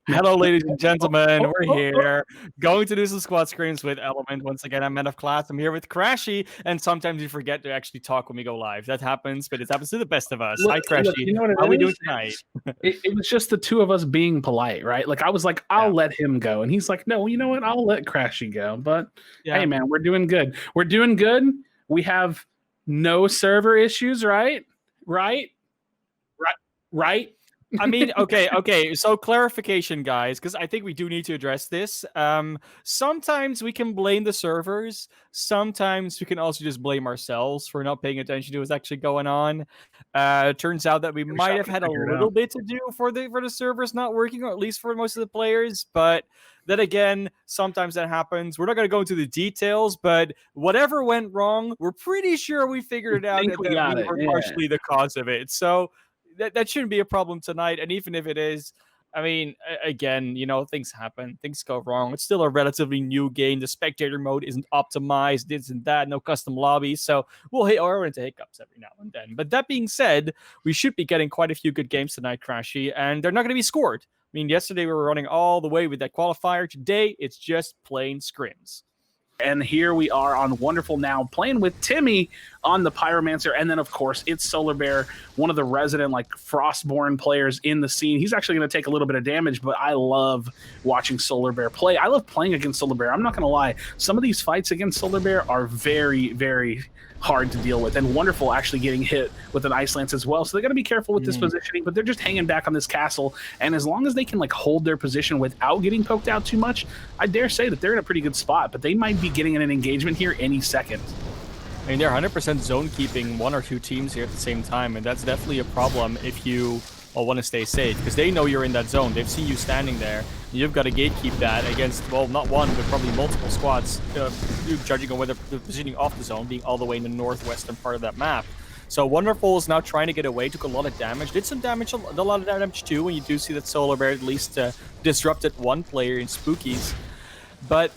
Hello, ladies and gentlemen. We're here going to do some squad scrims with Element. Once again, I'm men of class. I'm here with Crashy, and sometimes you forget to actually talk when we go live. That happens, but it happens to the best of us. Hi, Crashy. You know what How are we doing tonight? It was just the two of us being polite, right? Like I was like, I'll let him go, and he's like, no, you know what? I'll let Crashy go. But hey, man, we're doing good. We're doing good. We have no server issues, right? Right. I mean, okay. So clarification, guys, because I think we do need to address this. Sometimes we can blame the servers. Sometimes we can also just blame ourselves for not paying attention to what's actually going on. Turns out that we might have had a little bit to do for the servers not working, or at least for most of the players. But then again, sometimes that happens. We're not going to go into the details, but whatever went wrong, we're pretty sure we figured it out and that we were partially the cause of it. So that shouldn't be a problem tonight. And even if it is, I mean, again, you know, things happen. Things go wrong. It's still a relatively new game. The spectator mode isn't optimized. This and that. No custom lobbies. So we'll run into hiccups every now and then. But that being said, we should be getting quite a few good games tonight, Crashy. And they're not going to be scored. I mean, yesterday we were running all the way with that qualifier. Today, it's just plain scrims. And here we are on Wonderful now playing with Timmy on the Pyromancer. And then, of course, it's Solar Bear, one of the resident like Frostborn players in the scene. He's actually going to take a little bit of damage, but I love watching Solar Bear play. I love playing against Solar Bear. I'm not going to lie. Some of these fights against Solar Bear are very, very hard to deal with, and Wonderful actually getting hit with an Ice Lance as well. So they got to be careful with this positioning, but they're just hanging back on this castle. And as long as they can like hold their position without getting poked out too much, I dare say that they're in a pretty good spot, but they might be getting in an engagement here any second. I mean, they're 100% zone keeping one or two teams here at the same time, and that's definitely a problem if you want to stay safe, because they know you're in that zone. They've seen you standing there. You've got to gatekeep that against, well, not one, but probably multiple squads, judging on whether the positioning off the zone, being all the way in the northwestern part of that map. So Wonderful is now trying to get away, took a lot of damage, did some damage, a lot of damage too, when you do see that Solar Bear at least disrupted one player in Spookies. But,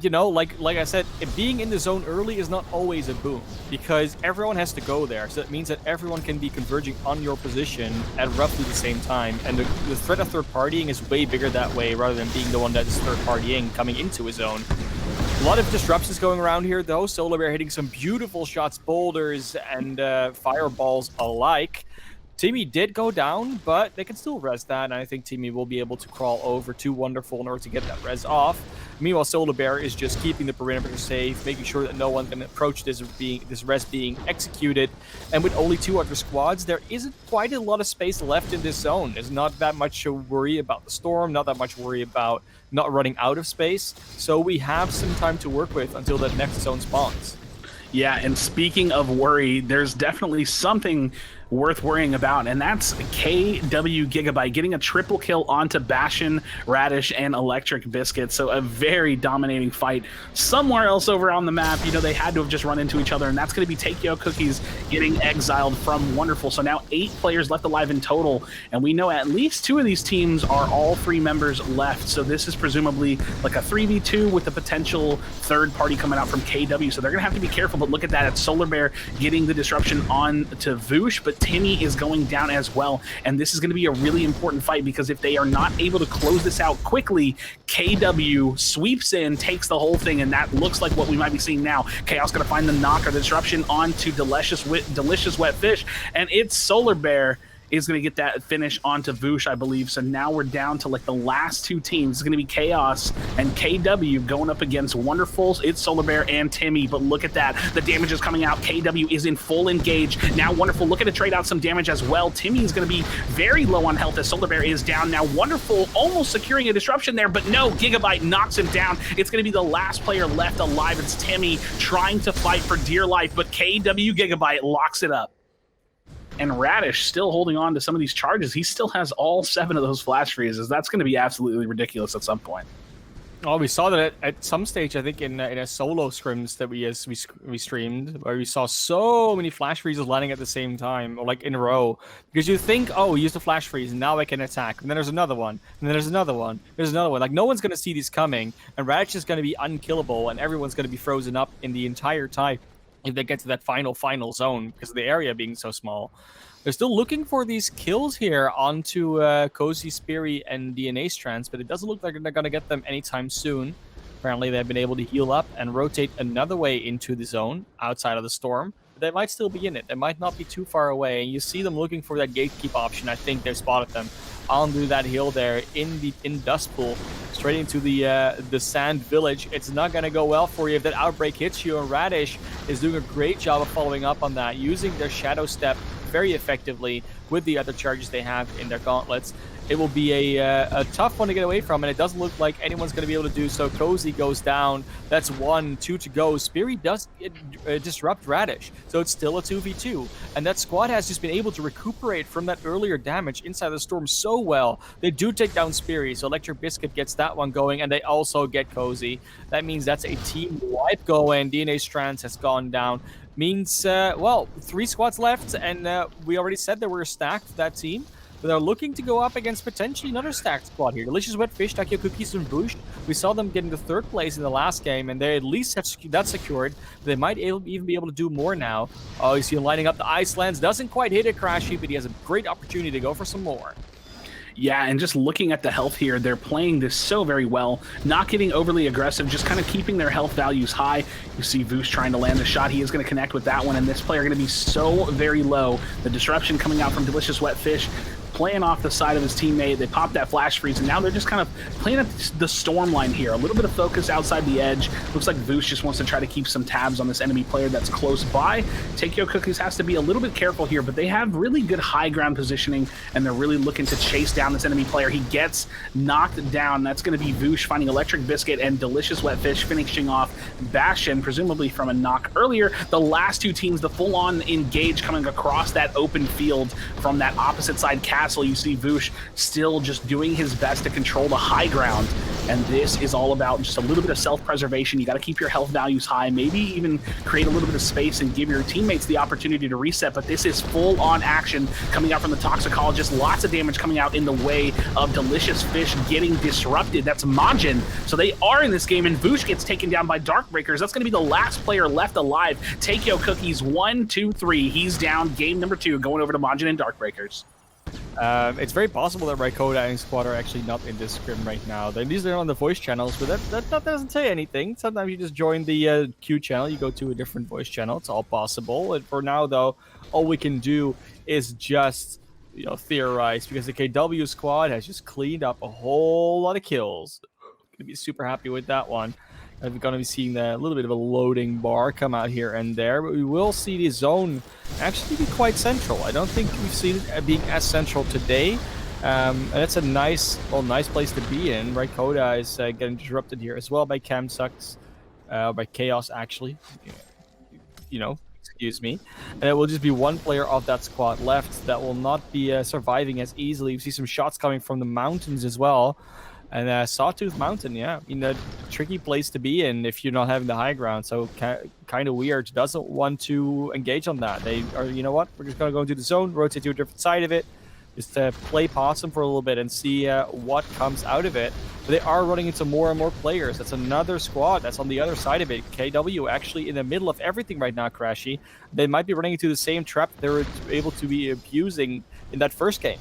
you know, like I said, being in the zone early is not always a boon, because everyone has to go there. So it means that everyone can be converging on your position at roughly the same time. And the threat of third partying is way bigger that way, rather than being the one that is third partying coming into a zone. A lot of disruptions going around here, though. Solar Bear hitting some beautiful shots, boulders and fireballs alike. Timmy did go down, but they can still res that, and I think Timmy will be able to crawl over to Wonderful in order to get that res off. Meanwhile, Solar Bear is just keeping the perimeter safe, making sure that no one can approach this res being executed. And with only 2 other squads, there isn't quite a lot of space left in this zone. There's not that much to worry about the storm, not that much worry about not running out of space. So we have some time to work with until that next zone spawns. Yeah, and speaking of worry, there's definitely something worth worrying about, and that's KW Gigabyte getting a triple kill onto Bastion, Radish, and Electric Biscuit. So a very dominating fight somewhere else over on the map. You know, they had to have just run into each other, and that's going to be Takeo Cookies getting exiled from Wonderful. So now 8 players left alive in total, and we know at least 2 of these teams are all 3 members left. So this is presumably like a 3v2 with the potential third party coming out from KW. So they're going to have to be careful, but look at that. It's Solar Bear getting the disruption on to Voosh, but Timmy is going down as well, and this is going to be a really important fight, because if they are not able to close this out quickly, KW sweeps in, takes the whole thing, and that looks like what we might be seeing now. Chaos going to find the knock or the disruption onto Delicious Wet Fish, and it's Solar Bear is going to get that finish onto Voosh, I believe. So now we're down to like the last 2 teams. It's going to be Chaos and KW going up against Wonderfuls. It's Solar Bear and Timmy, but look at that. The damage is coming out. KW is in full engage. Now Wonderful looking to trade out some damage as well. Timmy is going to be very low on health as Solar Bear is down. Now Wonderful almost securing a disruption there, but no, Gigabyte knocks him down. It's going to be the last player left alive. It's Timmy trying to fight for dear life, but KW Gigabyte locks it up. And Radish still holding on to some of these charges. He still has all 7 of those flash freezes. That's going to be absolutely ridiculous at some point. Oh, we saw that at some stage, I think, in a solo scrims that we streamed, where we saw so many flash freezes landing at the same time, or like in a row. Because you think, oh, use the flash freeze, and now I can attack. And then there's another one, and then there's another one, there's another one. Like, no one's going to see these coming, and Radish is going to be unkillable, and everyone's going to be frozen up in the entire time if they get to that final zone, because of the area being so small. They're still looking for these kills here onto Cozy, Speary, and DNA Strands, but it doesn't look like they're going to get them anytime soon. Apparently, they've been able to heal up and rotate another way into the zone outside of the storm. But they might still be in it. They might not be too far away. And you see them looking for that gatekeep option. I think they've spotted them onto that hill there in Dust Pool, straight into the Sand Village. It's not going to go well for you if that outbreak hits you. And Radish is doing a great job of following up on that, using their Shadow Step very effectively with the other charges they have in their gauntlets. It will be a tough one to get away from, and it doesn't look like anyone's going to be able to do so. Cozy goes down. That's 1, 2 to go. Speary does disrupt Radish, so it's still a 2v2. And that squad has just been able to recuperate from that earlier damage inside the storm so well. They do take down Speary, so Electric Biscuit gets that one going, and they also get Cozy. That means that's a team wipe going. DNA Strands has gone down. Means, well, 3 squads left, and we already said that we're stacked, that team. But they're looking to go up against potentially another stacked squad here. Delicious Wet Fish, Takio Cookies, and Boosh. We saw them getting the 3rd place in the last game, and they at least have that secured. They might even be able to do more now. Oh, you see him lining up the Icelands. Doesn't quite hit it, Crashy, but he has a great opportunity to go for some more. Yeah, and just looking at the health here, they're playing this so very well, not getting overly aggressive, just kind of keeping their health values high. You see Voosh trying to land a shot. He is going to connect with that one, and this player going to be so very low. The disruption coming out from Delicious Wet Fish, playing off the side of his teammate. They pop that flash freeze, and now they're just kind of playing at the storm line here. A little bit of focus outside the edge. Looks like Voosh just wants to try to keep some tabs on this enemy player that's close by. Takeo Cookies has to be a little bit careful here, but they have really good high ground positioning, and they're really looking to chase down this enemy player. He gets knocked down. That's going to be Voosh finding Electric Biscuit and Delicious Wet Fish finishing off Bastion, presumably from a knock earlier. The last 2 teams, the full-on engage coming across that open field from that opposite side castle. You see Voosh still just doing his best to control the high ground, and this is all about just a little bit of self-preservation. You got to keep your health values high, maybe even create a little bit of space and give your teammates the opportunity to reset, but this is full-on action coming out from the Toxicologist. Lots of damage coming out in the way of Delicious Fish getting disrupted. That's Majin, so they are in this game, and Voosh gets taken down by Darkbreakers. That's going to be the last player left alive. Takeo Cookies, 1, 2, 3. He's down. Game number 2 going over to Majin and Darkbreakers. It's very possible that Raikoda and Squad are actually not in this scrim right now. They're usually on the voice channels, but that doesn't say anything. Sometimes you just join the Q channel, you go to a different voice channel. It's all possible. And for now, though, all we can do is just theorize, because the KW squad has just cleaned up a whole lot of kills. Gonna be super happy with that one. And we're going to be seeing a little bit of a loading bar come out here and there, but we will see the zone actually be quite central. I don't think we've seen it being as central today. And that's a nice place to be in. Right, Coda is getting disrupted here as well by Camsucks, by Chaos actually. Excuse me. And it will just be 1 player of that squad left that will not be surviving as easily. You see some shots coming from the mountains as well. And Sawtooth Mountain, yeah, a tricky place to be in if you're not having the high ground. So kind of weird. Doesn't want to engage on that. They are, you know what? We're just going to go into the zone, rotate to a different side of it, just play possum for a little bit and see what comes out of it. But they are running into more and more players. That's another squad that's on the other side of it. KW actually in the middle of everything right now, Crashy. They might be running into the same trap they were able to be abusing in that first game.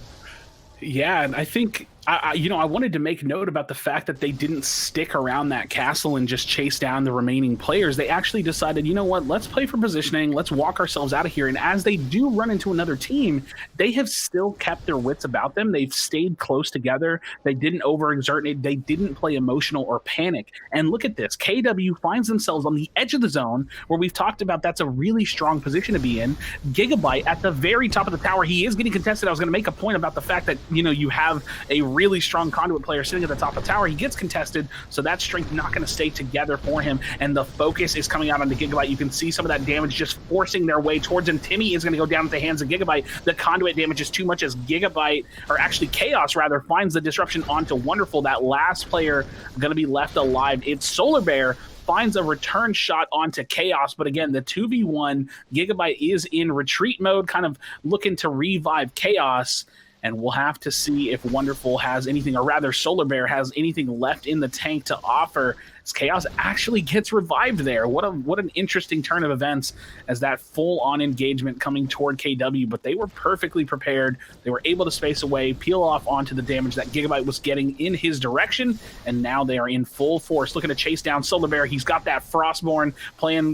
Yeah, and I think I wanted to make note about the fact that they didn't stick around that castle and just chase down the remaining players. They actually decided, you know what, let's play for positioning, let's walk ourselves out of here. And as they do run into another team, they have still kept their wits about them. They've stayed close together. They didn't overexert it. They didn't play emotional or panic. And look at this. KW finds themselves on the edge of the zone, where we've talked about that's a really strong position to be in. Gigabyte at the very top of the tower. He is getting contested. I was going to make a point about the fact that, you have a really strong conduit player sitting at the top of the tower. He gets contested, so that strength not going to stay together for him, and the focus is coming out on the Gigabyte. You can see some of that damage just forcing their way towards him. Timmy is going to go down at the hands of Gigabyte. The conduit damage is too much as Gigabyte, or actually Chaos rather, finds the disruption onto Wonderful. That last player going to be left alive. It's Solar Bear finds a return shot onto Chaos, but again, the 2v1, Gigabyte is in retreat mode, kind of looking to revive Chaos. and we'll have to see if Wonderful has anything, or rather Solar Bear has anything left in the tank to offer, as Chaos actually gets revived there. What an interesting turn of events, as that full-on engagement coming toward KW, but they were perfectly prepared. They were able to space away, peel off onto the damage that Gigabyte was getting in his direction, and now they are in full force, looking to chase down Solar Bear. He's got that Frostborn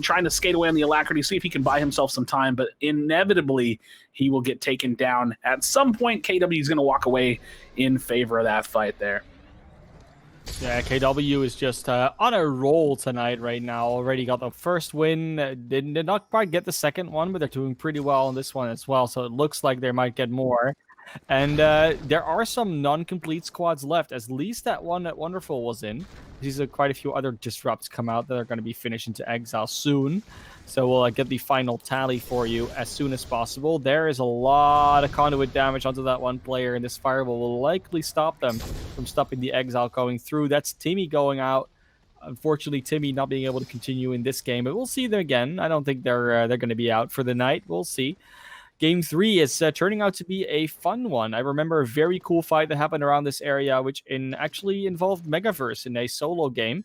trying to skate away on the Alacrity, see if he can buy himself some time, but inevitably he will get taken down. At some point, KW is going to walk away in favor of that fight there. Yeah, KW is just on a roll tonight right now. Already got the first win. Did not quite get the second one, but they're doing pretty well on this one as well. So it looks like they might get more. And there are some non-complete squads left. At least that one that Wonderful was in. These are quite a few other disrupts come out that are going to be finished into exile soon. So we'll get the final tally for you as soon as possible. There is a lot of conduit damage onto that one player, and this fireball will likely stop them from stopping the exile going through. That's Timmy going out. Unfortunately, Timmy not being able to continue in this game, but we'll see them again. I don't think they're going to be out for the night. We'll see. Game 3 is turning out to be a fun one. I remember a very cool fight that happened around this area, which actually involved Megaverse in a solo game.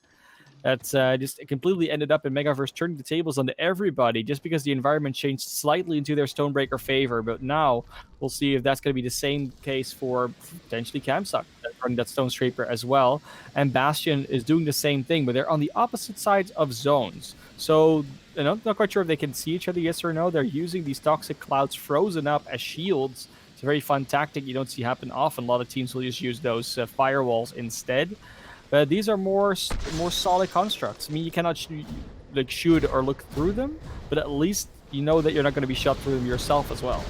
That's just completely ended up in Megaverse turning the tables onto everybody just because the environment changed slightly into their Stonebreaker favor. But now we'll see if that's going to be the same case for potentially Camsuck running that Stone Scraper as well. And Bastion is doing the same thing, but they're on the opposite sides of zones. So I'm not quite sure if they can see each other, yes or no. They're using these toxic clouds frozen up as shields. It's a very fun tactic you don't see happen often. A lot of teams will just use those firewalls instead. But these are more solid constructs. I mean, you cannot shoot or look through them, but at least you know that you're not going to be shot through them yourself as well.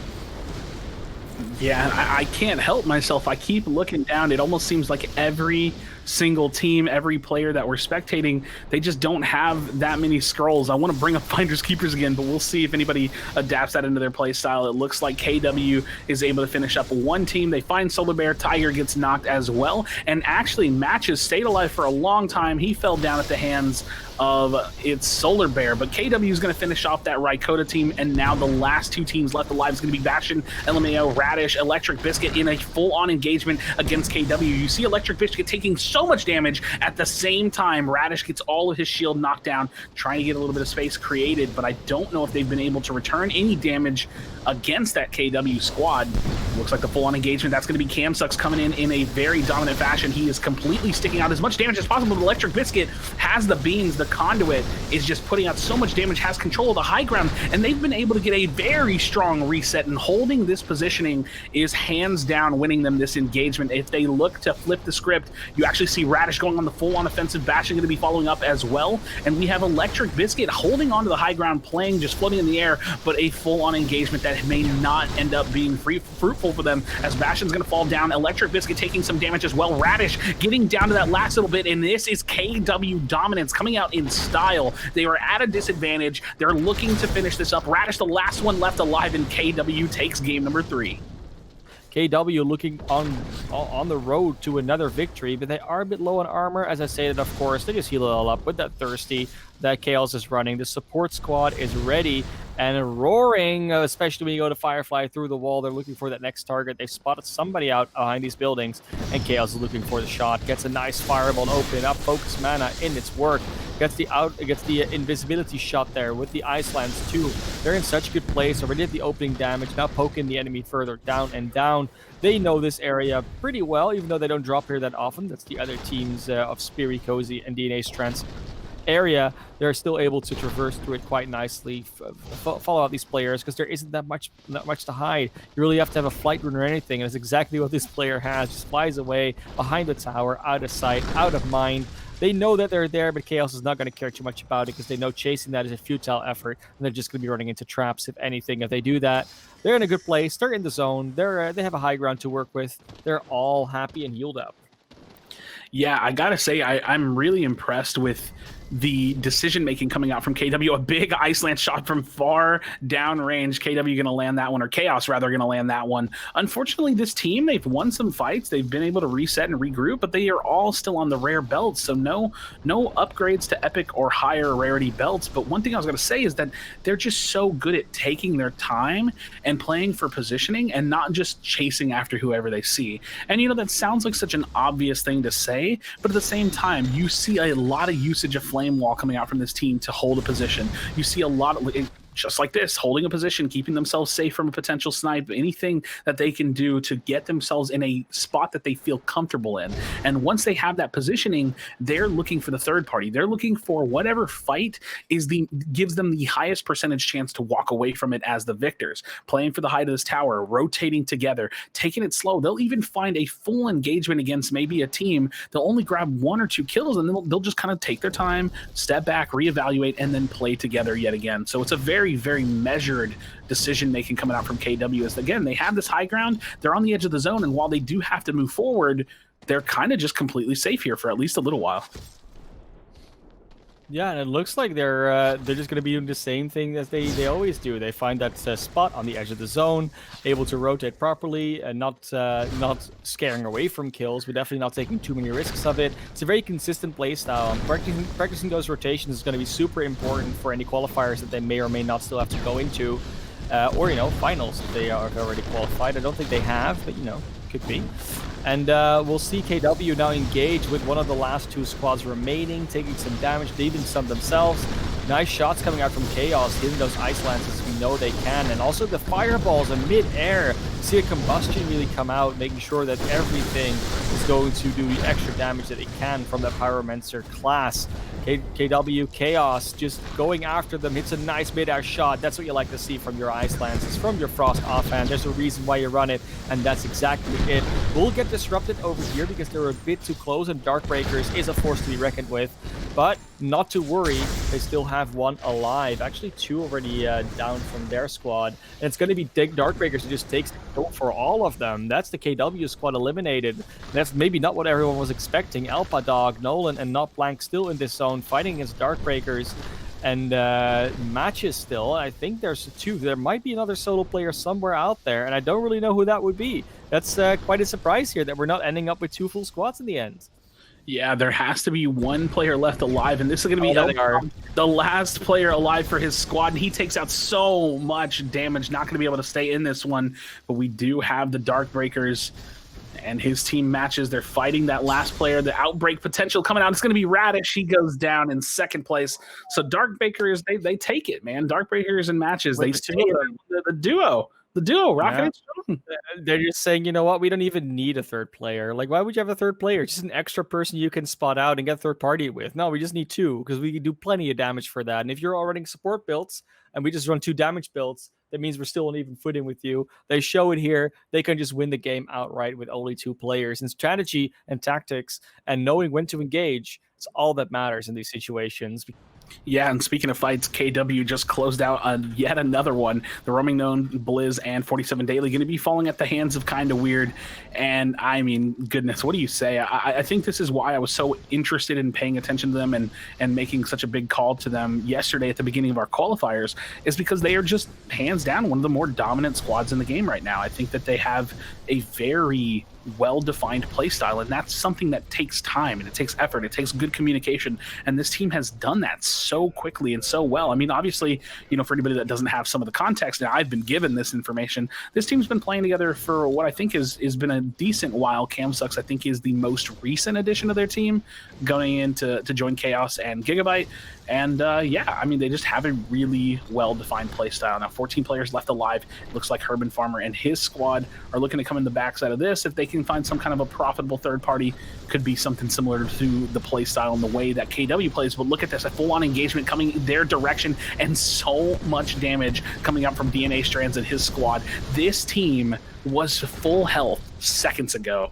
Yeah, I can't help myself. I keep looking down. It almost seems like every single team, every player that we're spectating, they just don't have that many scrolls. I want to bring up Finders Keepers again, but we'll see if anybody adapts that into their play style. It looks like KW is able to finish up one team. They find Solar Bear. Tiger gets knocked as well, and actually Matches stayed alive for a long time. He fell down at the hands of its Solar Bear, but KW is going to finish off that Rykota team, and now the last two teams left alive is going to be Bastion, LMAO, Radish, Electric Biscuit in a full-on engagement against KW. You see Electric Biscuit taking so much damage at the same time. Radish gets all of his shield knocked down, trying to get a little bit of space created, but I don't know if they've been able to return any damage against that KW squad. Looks like the full-on engagement, that's going to be Camsucks coming in a very dominant fashion. He is completely sticking out as much damage as possible. The Electric Biscuit has the beams, the conduit is just putting out so much damage, has control of the high ground, and they've been able to get a very strong reset, and holding this positioning is hands down winning them this engagement. If they look to flip the script, you actually see Radish going on the full-on offensive. Bastion going to be following up as well, and we have Electric Biscuit holding onto the high ground, playing, just floating in the air, but a full-on engagement that may not end up being fruitful for them, as Bastion's going to fall down. Electric Biscuit taking some damage as well. Radish getting down to that last little bit, and this is KW dominance coming out in style. They are at a disadvantage. They're looking to finish this up. Radish, the last one left alive, and KW takes game number 3. KW looking on the road to another victory, but they are a bit low on armor. As I stated, of course, they just heal it all up with that Thirsty. That Chaos is running. The support squad is ready and roaring, especially when you go to Firefly through the wall. They're looking for that next target. They've spotted somebody out behind these buildings, and Chaos is looking for the shot. Gets a nice fireball, open up, focus mana in its work. Gets the invisibility shot there with the Ice Lands too. They're in such good place. Already did the opening damage, now poking the enemy further down and down. They know this area pretty well, even though they don't drop here that often. That's the other teams of Speary, Cozy, and DNA Strengths area. They're still able to traverse through it quite nicely, follow out these players, because there isn't that much to hide. You really have to have a flight rune or anything, and it's exactly what this player has. Just flies away behind the tower, out of sight, out of mind. They know that they're there, but Chaos is not going to care too much about it, because they know chasing that is a futile effort, and they're just going to be running into traps, if anything. If they do that, they're in a good place. They're in the zone. They have a high ground to work with. They're all happy and healed up. Yeah, I gotta say, I'm really impressed with the decision making coming out from KW. A big Iceland shot from far down range. KW gonna land that one, or Chaos rather gonna land that one. Unfortunately, this team, they've won some fights. They've been able to reset and regroup, but they are all still on the rare belts. So no upgrades to epic or higher rarity belts. But one thing I was gonna say is that they're just so good at taking their time and playing for positioning and not just chasing after whoever they see. And that sounds like such an obvious thing to say, but at the same time, you see a lot of usage of flame wall coming out from this team to hold a position. You see a lot of just like this, holding a position, keeping themselves safe from a potential snipe, anything that they can do to get themselves in a spot that they feel comfortable in. And once they have that positioning, they're looking for the third party. They're looking for whatever fight gives them the highest percentage chance to walk away from it as the victors. Playing for the height of this tower, rotating together, taking it slow. They'll even find a full engagement against maybe a team. They'll only grab 1 or 2 kills, and they'll just kind of take their time, step back, reevaluate, and then play together yet again. So it's a very, very measured decision making coming out from KW. As again, they have this high ground, they're on the edge of the zone, and while they do have to move forward, they're kind of just completely safe here for at least a little while. Yeah, and it looks like they're just going to be doing the same thing as they always do. They find that spot on the edge of the zone, able to rotate properly, and not scaring away from kills, but definitely not taking too many risks of it. It's a very consistent play style, and practicing those rotations is going to be super important for any qualifiers that they may or may not still have to go into, or finals if they are already qualified. I don't think they have, but could be. And we'll see KW now engage with one of the last 2 squads remaining, taking some damage, leaving some themselves. Nice shots coming out from Chaos, hitting those ice lances we know they can. And also the fireballs in mid-air. See a combustion really come out, making sure that everything is going to do the extra damage that it can from that Pyromancer class. KW Chaos just going after them, hits a nice mid-air shot. That's what you like to see from your ice lances, from your frost offhand. There's a reason why you run it, and that's exactly it. We'll get disrupted over here because they're a bit too close, and Darkbreakers is a force to be reckoned with. But not to worry, they still have 1 alive. Actually, 2 already down from their squad. And it's going to be Darkbreakers who just takes the kill for all of them. That's the KW squad eliminated. That's maybe not what everyone was expecting. Alpadog, Nolan, and Not Blank still in this zone, fighting against Darkbreakers. And matches still. I think there's 2. There might be another solo player somewhere out there, and I don't really know who that would be. That's quite a surprise here that we're not ending up with 2 full squads in the end. Yeah, there has to be 1 player left alive, and this is going to be the last player alive for his squad, and he takes out so much damage, not going to be able to stay in this one, but we do have the Darkbreakers and his team matches. They're fighting that last player, the outbreak potential coming out. It's going to be Radish. He goes down in 2nd place. So Darkbreakers, they take it, man. Darkbreakers in matches, they stay the duo. The duo, Rocket and Stone. They're just saying, you know what, we don't even need a 3rd player. Like, why would you have a 3rd player? Just an extra person you can spot out and get 3rd party with. No, we just need 2 because we can do plenty of damage for that. And if you're all running support builds and we just run 2 damage builds, that means we're still on even footing with you. They show it here. They can just win the game outright with only 2 players. And strategy and tactics and knowing when to engage, it's all that matters in these situations. Yeah, and speaking of fights, KW just closed out yet another one. The Roaming Known, Blizz, and 47 Daily going to be falling at the hands of Kinda Weird. And I mean, goodness, what do you say? I think this is why I was so interested in paying attention to them and making such a big call to them yesterday at the beginning of our qualifiers, is because they are just hands down one of the more dominant squads in the game right now. I think that they have a very well-defined play style, and that's something that takes time and it takes effort, it takes good communication, and this team has done that so quickly and so well. I mean, obviously, for anybody that doesn't have some of the context, and I've been given this information, this team's been playing together for what I think has been a decent while. Camsucks, I think, is the most recent addition to their team, going in to join Chaos and Gigabyte. And yeah, I mean, they just have a really well-defined play style. Now, 14 players left alive. It looks like Herman Farmer and his squad are looking to come in the backside of this. If they can find some kind of a profitable third party, could be something similar to the play style and the way that KW plays. But look at this, a full-on engagement coming their direction, and so much damage coming up from DNA Strands and his squad. This team was full health seconds ago.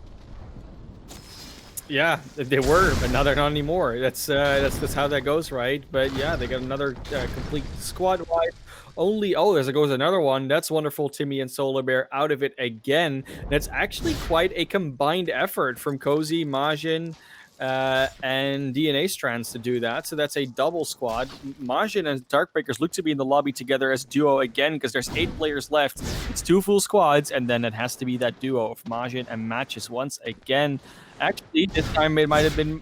Yeah, they were, but now they're not anymore. That's how that goes, right? But yeah, they got another complete squad wide. There goes another one. That's wonderful. Timmy and Solar Bear out of it again. That's actually quite a combined effort from Cozy, Majin, and DNA Strands to do that. So that's a double squad. Majin and Darkbreakers look to be in the lobby together as duo again because there's 8 players left. It's 2 full squads, and then it has to be that duo of Majin and Matches once again. Actually, this time it might have been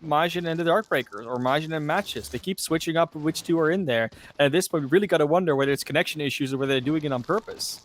Majin and the Darkbreakers or Majin and Matches. They keep switching up which 2 are in there. And at this point, we really got to wonder whether it's connection issues or whether they're doing it on purpose.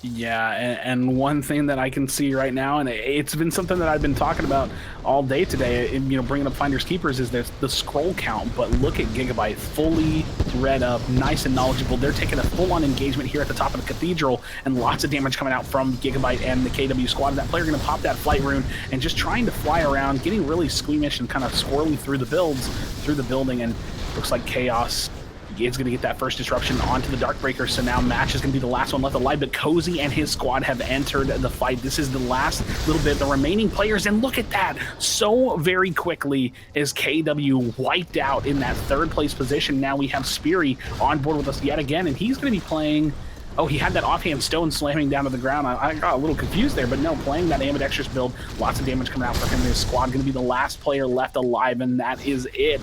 Yeah, and one thing that I can see right now, and it's been something that I've been talking about all day today, bringing up Finders Keepers, is there's the scroll count. But look at Gigabyte, fully read up, nice and knowledgeable. They're taking a full-on engagement here at the top of the Cathedral, and lots of damage coming out from Gigabyte and the KW squad. That player going to pop that flight rune and just trying to fly around, getting really squeamish and kind of squirrely through the building, and looks like Chaos is going to get that first disruption onto the Darkbreaker, so now Match is going to be the last one left alive, but Cozy and his squad have entered the fight. This is the last little bit, the remaining players, and look at that! So very quickly is KW wiped out in that 3rd place position. Now we have Speary on board with us yet again, and he's going to be playing... Oh, he had that offhand stone slamming down to the ground. I got a little confused there, but no, playing that ambidextrous build, lots of damage coming out for him and his squad. Going to be the last player left alive, and that is it.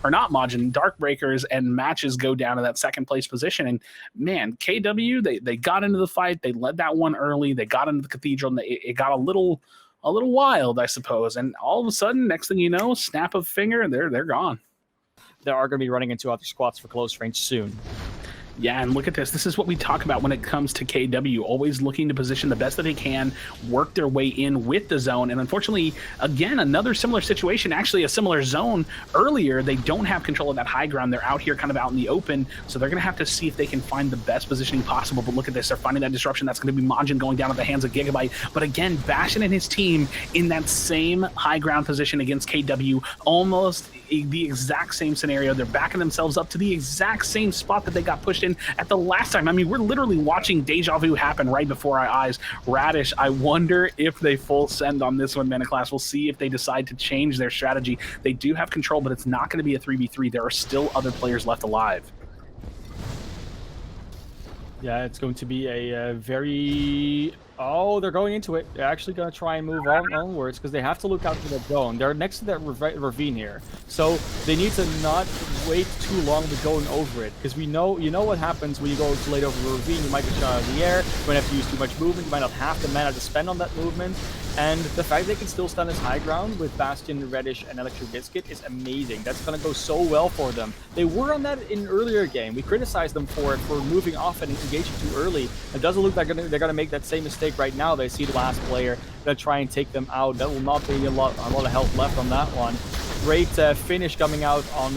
Darkbreakers and Matches go down to that 2nd place position. And man, KW, they got into the fight. They led that one early. They got into the Cathedral, and it got a little wild, I suppose. And all of a sudden, next thing you know, snap of a finger, they're gone. They are going to be running into other squads for close range soon. Yeah, and look at this. This is what we talk about when it comes to KW, always looking to position the best that they can, work their way in with the zone. And unfortunately, again, another similar situation, actually a similar zone earlier. They don't have control of that high ground. They're out here kind of out in the open, so they're going to have to see if they can find the best positioning possible. But look at this. They're finding that disruption. That's going to be Majin going down at the hands of Gigabyte. But again, Bastion and his team in that same high ground position against KW, almost the exact same scenario. They're backing themselves up to the exact same spot that they got pushed in at the last time. I mean, we're literally watching deja vu happen right before our eyes. Radish, I wonder if they full send on this one, Class. We'll see if they decide to change their strategy. They do have control, but it's not going to be a 3v3. There are still other players left alive. Yeah, it's going to be a very... Oh, they're going into it. They're actually going to try and move onwards because they have to look out for that zone. They're next to that ravine here. So they need to not wait too long with going over it because you know what happens when you go too late over the ravine. You might get shot out of the air. You might have to use too much movement. You might not have the mana to spend on that movement. And the fact they can still stand as high ground with Bastion, Reddish, and Electric Biscuit is amazing. That's going to go so well for them. They were on that in an earlier game. We criticized them for it, for moving off and engaging too early. It doesn't look like they're going to make that same mistake right now. They see the last player. They'll try and take them out. That will not be a lot of health left on that one. Great finish coming out on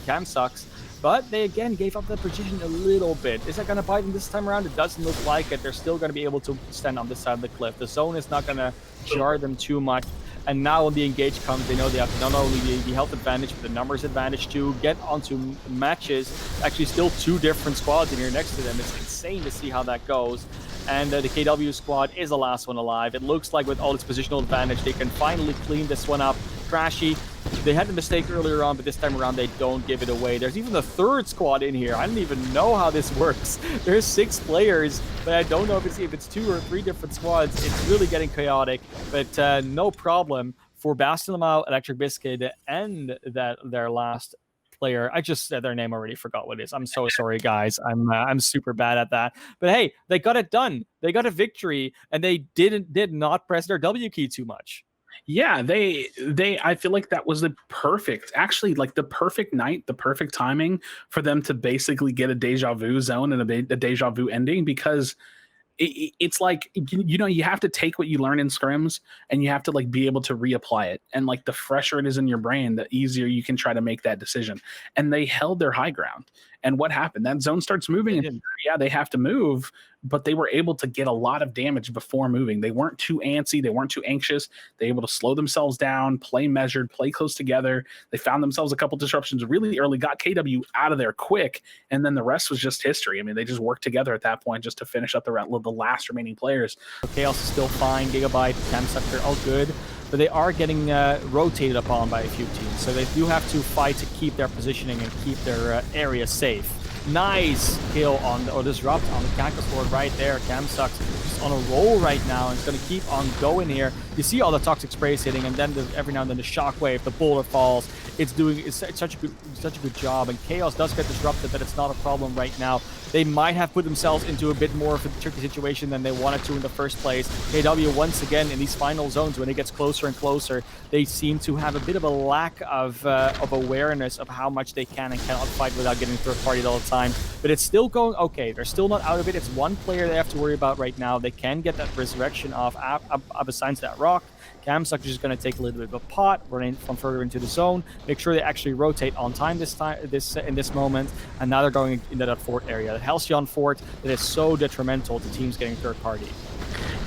Cam Sucks. But they again gave up the precision a little bit. Is that going to bite them this time around? It doesn't look like it. They're still going to be able to stand on this side of the cliff. The zone is not going to jar them too much. And now when the engage comes, they know they have to not only the health advantage, but the numbers advantage to get onto Matches. Actually, still 2 different squads in here next to them. It's insane to see how that goes. And the KW squad is the last one alive. It looks like with all its positional advantage, they can finally clean this one up. Crashy, they had the mistake earlier on, but this time around they don't give it away. There's even the 3rd squad in here. I don't even know how this works. There's 6 players, but I don't know if it's 2 or 3 different squads. It's really getting chaotic, but no problem for Bastion Lamau, Electric Biscuit, and their last player. I just said their name already, forgot what it is. I'm so sorry, guys. I'm super bad at that. But hey, they got it done. They got a victory, and they did not press their W key too much. Yeah, I feel like that was the perfect night, the perfect timing for them to basically get a deja vu zone and a deja vu ending, because it's like, you have to take what you learn in scrims and you have to be able to reapply it. And the fresher it is in your brain, the easier you can try to make that decision. And they held their high ground. And what happened? That zone starts moving. And yeah, they have to move, but they were able to get a lot of damage before moving. They weren't too antsy. They weren't too anxious. They were able to slow themselves down, play measured, play close together. They found themselves a couple disruptions really early, got KW out of there quick, and then the rest was just history. I mean, they just worked together at that point just to finish up the last remaining players. Chaos is still fine. Gigabyte, Camsuck, they're all good. But they are getting rotated upon by a few teams. So they do have to fight to keep their positioning and keep their area safe. Nice kill on, or disrupt on the Cactus Lord right there. Camsuck just on a roll right now, and it's going to keep on going here. You see all the toxic sprays hitting, and then every now and then the shockwave, the boulder falls. It's such a good job, and Chaos does get disrupted, but it's not a problem right now. They might have put themselves into a bit more of a tricky situation than they wanted to in the first place. KW, once again, in these final zones, when it gets closer and closer, they seem to have a bit of a lack of awareness of how much they can and cannot fight without getting third party all the time. But it's still going okay. They're still not out of it. It's one player they have to worry about right now. They can get that resurrection off besides that rock. Camsuck is just going to take a little bit of a pot, running from further into the zone, make sure they actually rotate on time in this moment, and now they're going into that fort area. The Halcyon fort that is so detrimental to teams getting third party.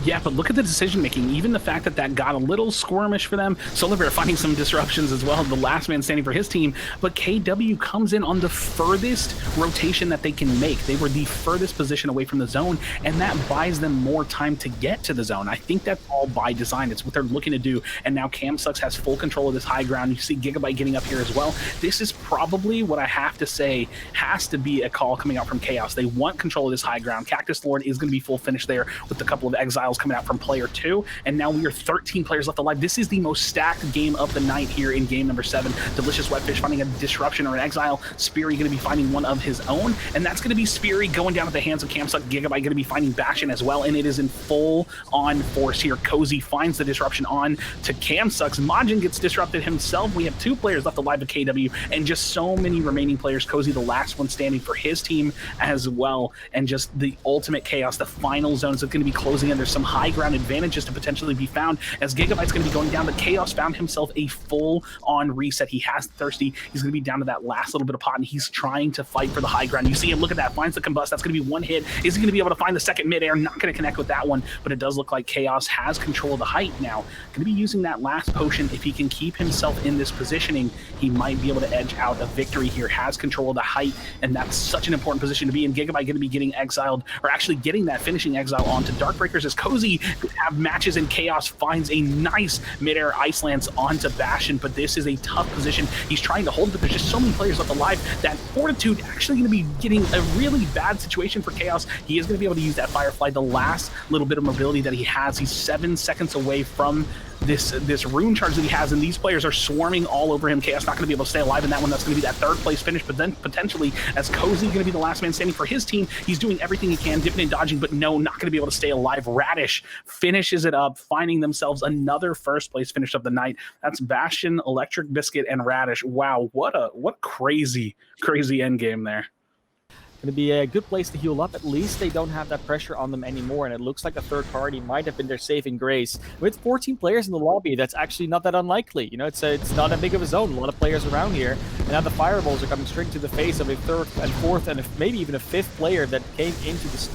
Yeah, but look at the decision making. Even the fact that got a little squirmish for them. Solarbear finding some disruptions as well. The last man standing for his team. But KW comes in on the furthest rotation that they can make. They were the furthest position away from the zone, and that buys them more time to get to the zone. I think that's all by design. It's what they're looking to do. And now Camsuck has full control of this high ground. You see Gigabyte getting up here as well. This is probably what I have to say has to be a call coming out from Chaos. They want control of this high ground. Cactus Lord is going to be full finish there with a couple of exiles coming out from player 2, and now we are 13 players left alive. This is the most stacked game of the night here in game number 7. Delicious Wetfish finding a disruption or an exile. Speary going to be finding one of his own, and that's going to be Speary going down at the hands of Camsuck. Gigabyte going to be finding Bastion as well, and it is in full on force here. Cozy finds the disruption on to Camsuck's. Majin gets disrupted himself. We have 2 players left alive at KW, and just so many remaining players. Cozy the last one standing for his team as well, and just the ultimate chaos. The final zones are going to be closing in. There's some high ground advantages to potentially be found as Gigabyte's going to be going down, but Chaos found himself a full-on reset. He has Thirsty. He's going to be down to that last little bit of pot, and he's trying to fight for the high ground. You see him, look at that, finds the combust. That's going to be one hit. Is he going to be able to find the second midair? Not going to connect with that one, but it does look like Chaos has control of the height now. Going to be using that last potion. If he can keep himself in this positioning, he might be able to edge out a victory here. Has control of the height, and that's such an important position to be in. Gigabyte going to be getting exiled, or actually getting that finishing exile onto Darkbreakers as Cozy have matches, and Chaos finds a nice midair ice lance onto Bastion, but this is a tough position. He's trying to hold it, but there's just so many players left alive that Fortitude actually going to be getting a really bad situation for Chaos. He is going to be able to use that Firefly, the last little bit of mobility that he has. He's 7 seconds away from this rune charge that he has, and these players are swarming all over him. Chaos not going to be able to stay alive in that one. That's going to be that 3rd place finish, but then potentially, as Cozy going to be the last man standing for his team, he's doing everything he can, dipping and dodging, but no, not going to be able to stay alive. Radish finishes it up, finding themselves another 1st place finish of the night. That's Bastion, Electric Biscuit, and Radish. Wow, what crazy end game there. Going to be a good place to heal up. At least they don't have that pressure on them anymore, and it looks like a third party might have been their saving grace. With 14 players in the lobby, that's actually not that unlikely. You know, it's not that big of a zone. A lot of players around here, and now the fireballs are coming straight to the face of a 3rd and 4th and maybe even a 5th player that came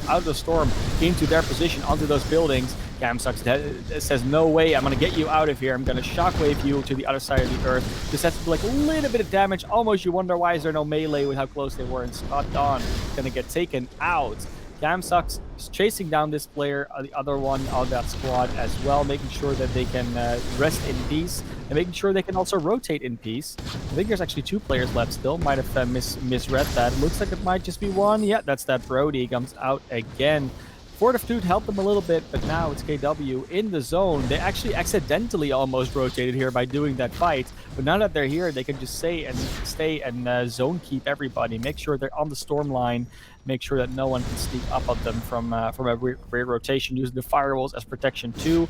out of the storm, came to their position onto those buildings. Camsuck says, no way, I'm going to get you out of here. I'm going to shockwave you to the other side of the earth. Just has to do like a little bit of damage. Almost you wonder why is there no melee with how close they were. And Scott Dawn is going to get taken out. Camsuck is chasing down this player, the other one of that squad as well, making sure that they can rest in peace and making sure they can also rotate in peace. I think there's actually 2 players left still. Might have misread that. Looks like it might just be 1. Yeah, that's that Brody comes out again. Fortitude helped them a little bit, but now it's KW in the zone. They actually accidentally almost rotated here by doing that fight, but now that they're here, they can just stay and zone keep everybody. Make sure they're on the storm line. Make sure that no one can sneak up on them from a rear rotation, using the firewalls as protection too.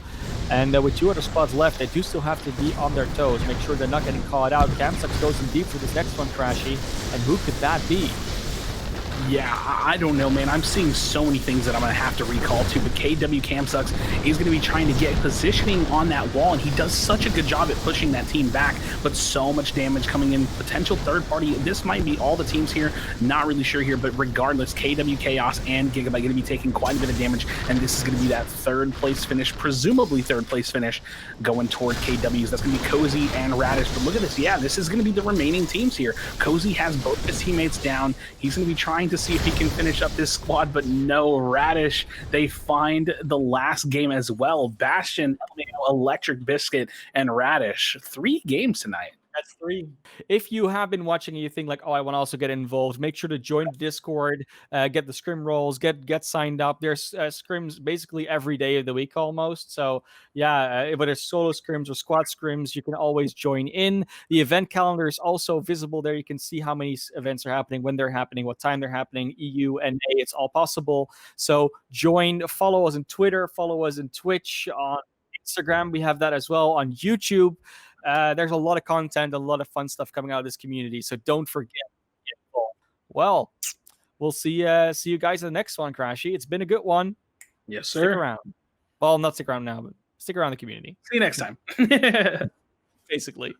And with 2 other spots left, they do still have to be on their toes. Make sure they're not getting caught out. Camsuck goes in deep for this next one, Trashy. And who could that be? Yeah, I don't know, man. I'm seeing so many things that I'm going to have to recall to, but KW Camsuck is going to be trying to get positioning on that wall, and he does such a good job at pushing that team back, but so much damage coming in. Potential third party. This might be all the teams here. Not really sure here, but regardless, KW Chaos and Gigabyte going to be taking quite a bit of damage, and this is going to be that 3rd place finish, presumably 3rd place finish, going toward KWs. That's going to be Cozy and Radish, but look at this. Yeah, this is going to be the remaining teams here. Cozy has both his teammates down. He's going to be trying to see if he can finish up this squad, but no. Radish, they find the last game as well. Bastion, Electric Biscuit, and Radish. 3 games tonight. That's 3. If you have been watching and you think like, oh, I want to also get involved, make sure to join the Discord, get the scrim rolls, get signed up. There's scrims basically every day of the week almost. So yeah, whether it's solo scrims or squad scrims, you can always join in. The event calendar is also visible there. You can see how many events are happening, when they're happening, what time they're happening, EU, NA, it's all possible. So join, follow us on Twitter, follow us on Twitch, on Instagram. We have that as well on YouTube. There's a lot of content, a lot of fun stuff coming out of this community. So don't forget to get involved. Well, we'll see you guys in the next one, Crashy. It's been a good one. Yes, Stick sir. around. Well, not stick around now, but stick around the community. See you next time. Basically.